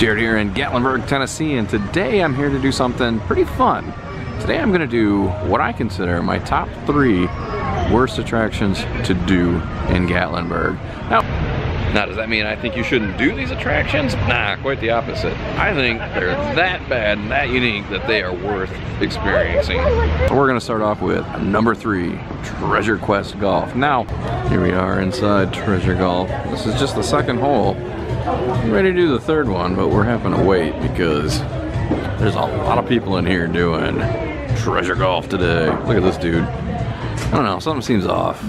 Jared here in Gatlinburg, Tennessee, and today I'm here to do something pretty fun. Today I'm going to do what I consider my top 3 worst attractions to do in Gatlinburg. Now, does that mean I think you shouldn't do these attractions? Nah, quite the opposite. I think they're that bad and that unique that they are worth experiencing. So we're going to start off with number 3, Treasure Quest Golf. Now, here we are inside Treasure Golf. This is just the second hole. I'm ready to do the third one, but we're having to wait because there's a lot of people in here doing Treasure Golf today. Look at this dude. I don't know, something seems off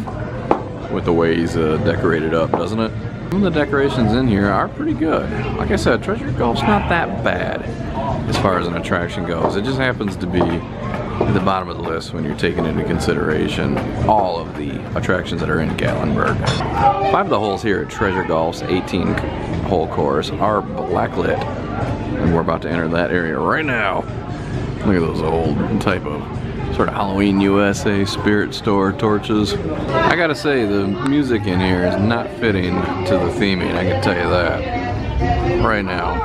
with the way he's decorated up, doesn't it? Some of the decorations in here are pretty good. Like I said, Treasure Golf's not that bad as far as an attraction goes. It just happens to be at the bottom of the list when you're taking into consideration all of the attractions that are in Gatlinburg. 5 of the holes here at Treasure Golf's 18-hole course are blacklit, and we're about to enter that area right now. Look at those old type of sort of Halloween USA spirit store torches. I gotta say, the music in here is not fitting to the theming, I can tell you that right now.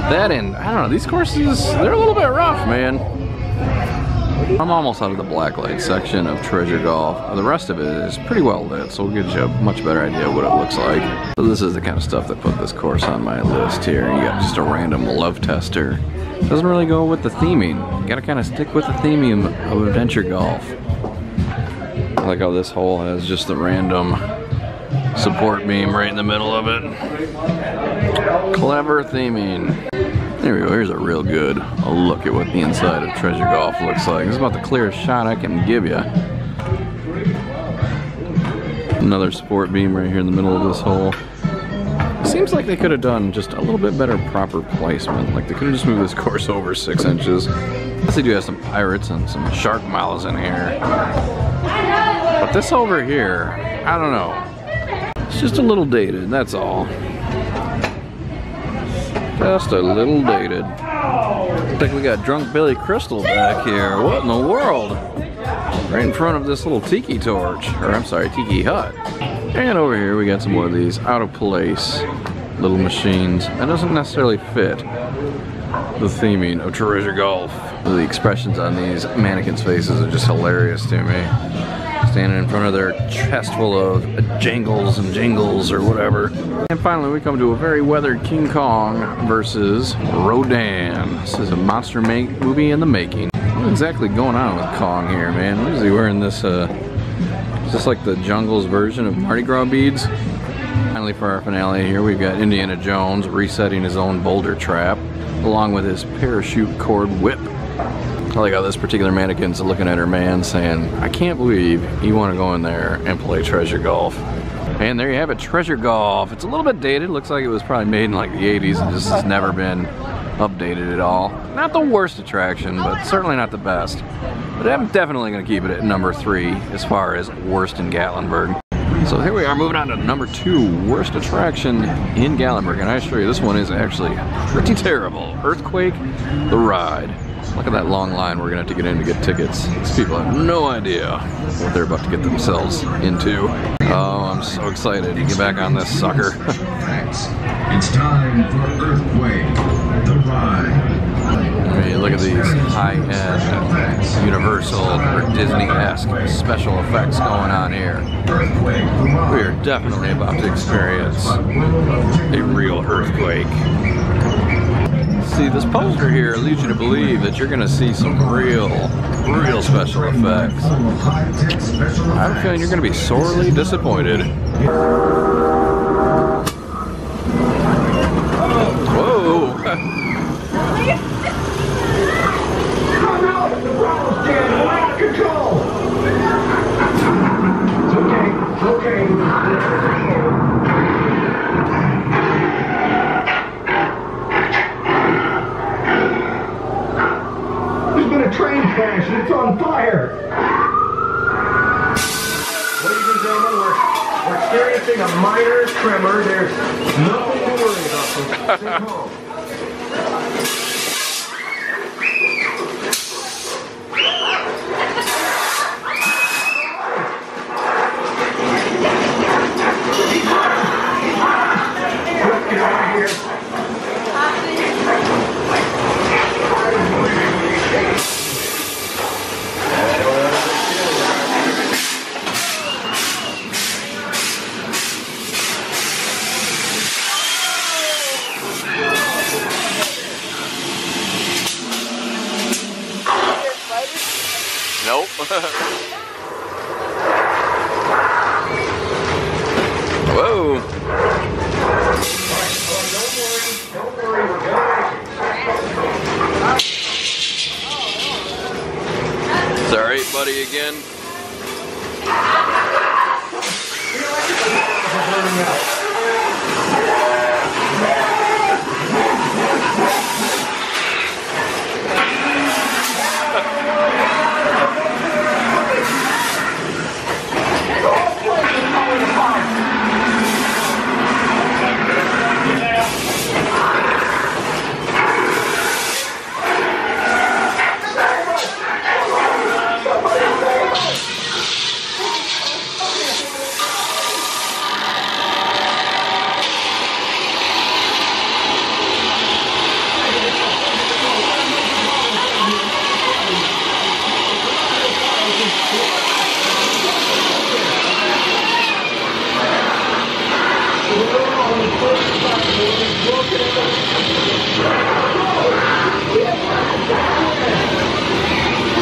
That and, I don't know, these courses, they're a little bit rough, man. I'm almost out of the blacklight section of Treasure Golf. The rest of it is pretty well lit, so we'll get you a much better idea of what it looks like. So this is the kind of stuff that put this course on my list here. You got just a random love tester. Doesn't really go with the theming. You gotta kind of stick with the theming of adventure golf. I like how this hole has just the random support beam right in the middle of it. Clever theming. There we go, here's a real good look at what the inside of Treasure Golf looks like. This is about the clearest shot I can give you. Another support beam right here in the middle of this hole. Seems like they could have done just a little bit better proper placement. Like they could have just moved this course over 6 inches. Plus they do have some pirates and some shark mouths in here. But this over here, I don't know. It's just a little dated, that's all. Just a little dated. Looks like we got drunk Billy Crystal back here. What in the world? Right in front of this little tiki torch. Or I'm sorry, tiki hut. And over here we got some more of these out of place little machines. That doesn't necessarily fit the theming of Treasure Golf. The expressions on these mannequins' faces are just hilarious to me. Standing in front of their chest full of jangles and jingles or whatever. And finally we come to a very weathered King Kong versus Rodan. This is a monster movie in the making. What's exactly going on with Kong here, man? What is he wearing this, is this like the Jungle's version of Mardi Gras beads? Finally for our finale here we've got Indiana Jones resetting his own boulder trap along with his parachute cord whip. I like how this particular mannequin's looking at her man saying, I can't believe you want to go in there and play Treasure Golf. And there you have it, Treasure Golf. It's a little bit dated, looks like it was probably made in like the 80s and just has never been updated at all. Not the worst attraction, but certainly not the best. But I'm definitely going to keep it at number 3 as far as worst in Gatlinburg. So here we are moving on to number 2, worst attraction in Gatlinburg. And I assure you this one is actually pretty terrible. Earthquake, the ride. Look at that long line we're gonna have to get in to get tickets. These people have no idea what they're about to get themselves into. Oh, I'm so excited to get back on this sucker. It's time for Earthquake, the ride. I mean, look at these high-end Universal or Disney-esque special effects going on here. We are definitely about to experience a real earthquake. See, this poster here leads you to believe that you're going to see some real special effects. I have a feeling you're going to be sorely disappointed. Whoa! Train crash and it's on fire. Ladies and gentlemen, we're experiencing a minor tremor. There's nothing to worry about. So stay home. Let's get out of here. Gravity again.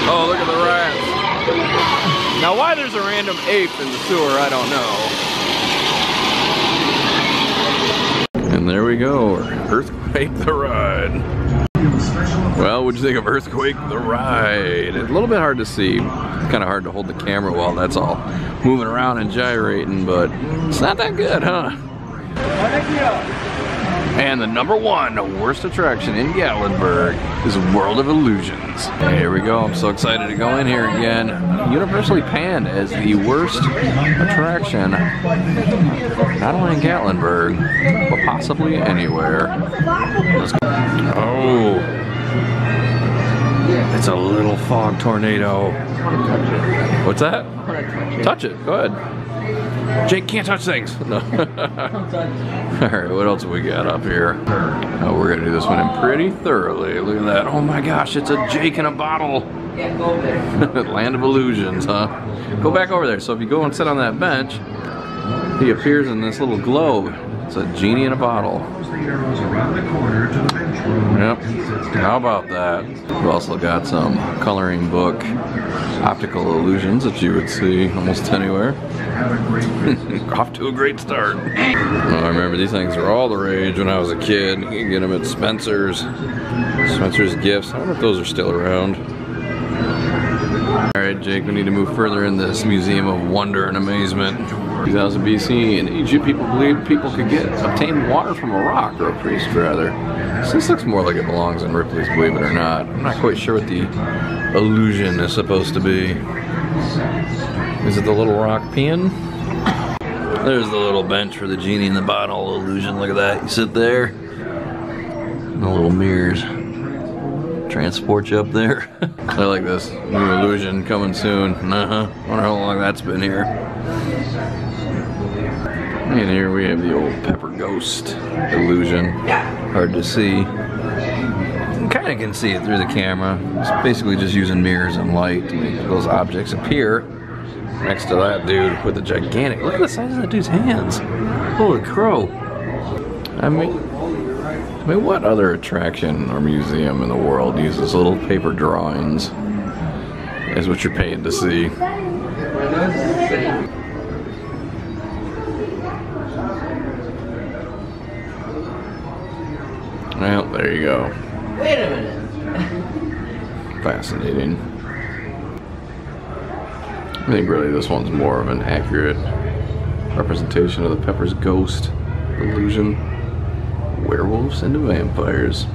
Oh, look at the rats. Now why there's a random ape in the sewer, I don't know. And there we go, Earthquake the Ride. Well, what'd you think of Earthquake the Ride? It's a little bit hard to see. It's kind of hard to hold the camera while that's all moving around and gyrating, but it's not that good, huh? And the #1 worst attraction in Gatlinburg is World of Illusions. Here we go, I'm so excited to go in here again. Universally panned as the worst attraction, not only in Gatlinburg, but possibly anywhere. Oh, it's a little fog tornado. What's that? Touch it, go ahead. Jake can't touch things. No. Alright, what else have we got up here? Oh, we're gonna do this one in pretty thoroughly. Look at that. Oh my gosh, it's a Jake in a bottle. Land of Illusions, huh? Go back over there. So if you go and sit on that bench, he appears in this little globe. It's a genie in a bottle. Yep. How about that? We've also got some coloring book optical illusions that you would see almost anywhere. Off to a great start. Oh, I remember these things were all the rage when I was a kid. You can get them at Spencer's Gifts. I wonder if those are still around. Alright, Jake, we need to move further in this Museum of Wonder and Amazement. 2000 BC, in Egypt, people believed people could obtain water from a rock, or a priest rather. So this looks more like it belongs in Ripley's Believe It or Not. I'm not quite sure what the illusion is supposed to be. Is it the little rock peeing? There's the little bench for the genie in the bottle illusion. Look at that. You sit there, and the little mirrors transport you up there. I like this new illusion coming soon. Wonder how long that's been here. And here we have the old Pepper Ghost illusion. Hard to see. You kind of can see it through the camera. It's basically just using mirrors and light to make those objects appear next to that dude with the gigantic. Look at the size of that dude's hands. Holy crow. I mean, what other attraction or museum in the world uses little paper drawings as what you're paying to see? Well, there you go. Wait a minute. Fascinating. I think really this one's more of an accurate representation of the Pepper's Ghost illusion. Werewolves into vampires.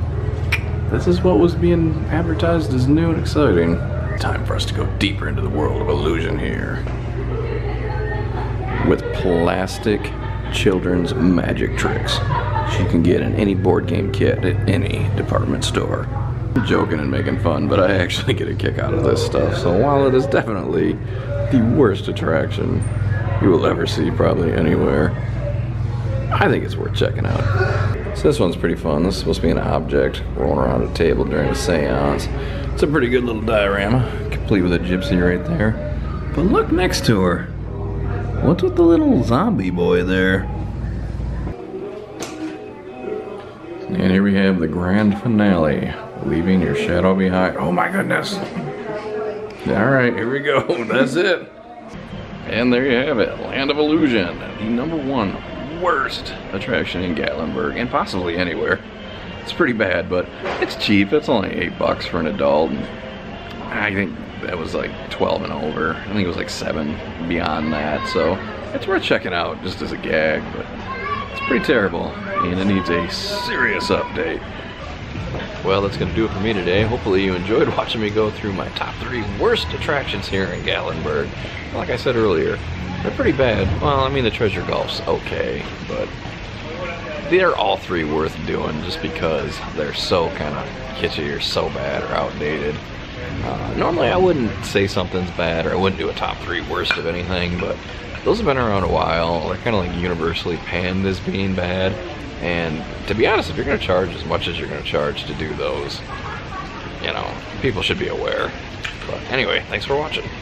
This is what was being advertised as new and exciting. Time for us to go deeper into the world of illusion here. With plastic children's magic tricks you can get in any board game kit at any department store. I'm joking and making fun, but I actually get a kick out of this stuff. So while it is definitely the worst attraction you will ever see probably anywhere, I think it's worth checking out. So this one's pretty fun. This is supposed to be an object rolling around a table during a seance. It's a pretty good little diorama, complete with a gypsy right there. But look next to her. What's with the little zombie boy there? And here we have the grand finale, leaving your shadow behind. Oh my goodness. All right, here we go. That's it. And there you have it, Land of Illusion, the #1 worst attraction in Gatlinburg, and possibly anywhere. It's pretty bad, but it's cheap. It's only $8 for an adult. And I think that was like 12 and over. I think it was like 7 beyond that. So it's worth checking out just as a gag, but it's pretty terrible and it needs a serious update. Well, that's gonna do it for me today. Hopefully you enjoyed watching me go through my top 3 worst attractions here in Gatlinburg. Like I said earlier, they're pretty bad. Well, I mean the Treasure Golf's okay, but they're all 3 worth doing just because they're so kind of kitschy or so bad or outdated. Normally I wouldn't say something's bad or I wouldn't do a top 3 worst of anything, but those have been around a while. They're kind of like universally panned as being bad. And to be honest, if you're going to charge as much as you're going to charge to do those, you know, people should be aware. But anyway, thanks for watching.